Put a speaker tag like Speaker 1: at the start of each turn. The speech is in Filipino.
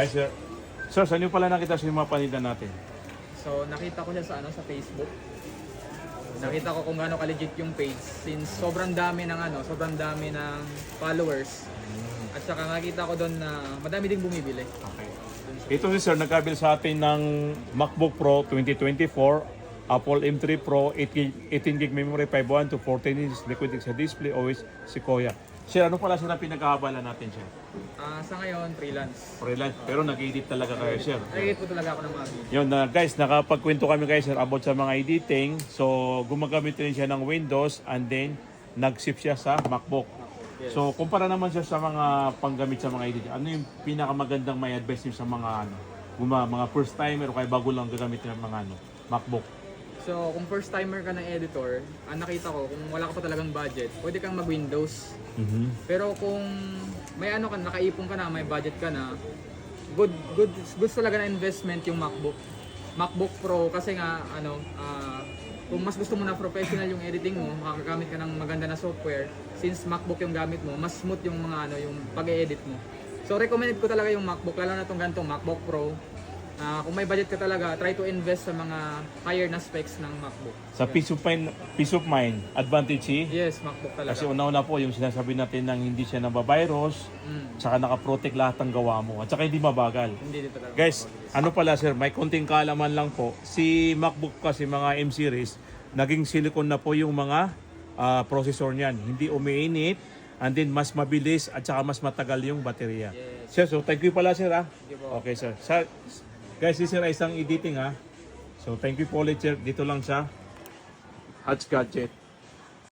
Speaker 1: Hi, sir. Sir, saan niyo pala nakita sa mga paninda natin?
Speaker 2: So nakita ko siya sa Facebook. Nakita ko kung gaano ka-legit yung page since sobrang dami ng followers. At saka nakita ko doon na madami ding bumibili.
Speaker 1: Okay. Ito si sir, nagkabil sa atin ng MacBook Pro 2024, Apple M3 Pro, 18GB memory, 512 to 14 inches liquid sa display, OS Sequoia. Sir, ano pala sir ang pinag-aabalan natin, sir?
Speaker 2: Sa ngayon, freelance.
Speaker 1: Freelance, pero nag-edit talaga kayo, sir.
Speaker 2: Nag-edit po talaga ako ng mga video.
Speaker 1: Yun, guys, nakapagkwento kami guys sir about sa mga editing. So, gumagamit rin siya ng Windows and then nag-shift siya sa MacBook.
Speaker 2: Yes.
Speaker 1: So, kumpara naman siya sa mga panggamit sa mga editing. Ano yung pinakamagandang may advice niyo sa mga mga first timer o kaya bago lang gagamit ng mga MacBook?
Speaker 2: So kung first timer ka ng editor, nakita ko kung wala ka pa talagang budget, pwede kang mag-Windows. Pero kung may nakaipon ka na, may budget ka na, good talaga na investment yung MacBook Pro kasi nga kung mas gusto mo na professional yung editing mo, makakagamit ka ng maganda na software, since MacBook yung gamit mo, mas smooth yung yung pag-edit mo. So recommended ko talaga yung MacBook, lalo na itong ganitong MacBook Pro. Kung may budget ka talaga, try to invest sa mga higher na specs ng MacBook.
Speaker 1: Sa peace of mind, advantage
Speaker 2: Yes, MacBook talaga.
Speaker 1: Kasi una-una po yung sinasabi natin nang hindi siya nabavirus, tsaka nakaprotect lahat ng gawa mo, at saka hindi mabagal.
Speaker 2: Hindi din talaga.
Speaker 1: Guys, ano pala sir, may konting kaalaman lang po. Si MacBook kasi mga M series, naging silicone na po yung mga processor niyan. Hindi umiinit, and then mas mabilis at saka mas matagal yung baterya.
Speaker 2: Yes.
Speaker 1: Sir, so thank you pala sir.
Speaker 2: Thank you po.
Speaker 1: Okay sir. Guys, si sir ay isang editing So thank you po ulit sir. Dito lang sa Hats Gadget.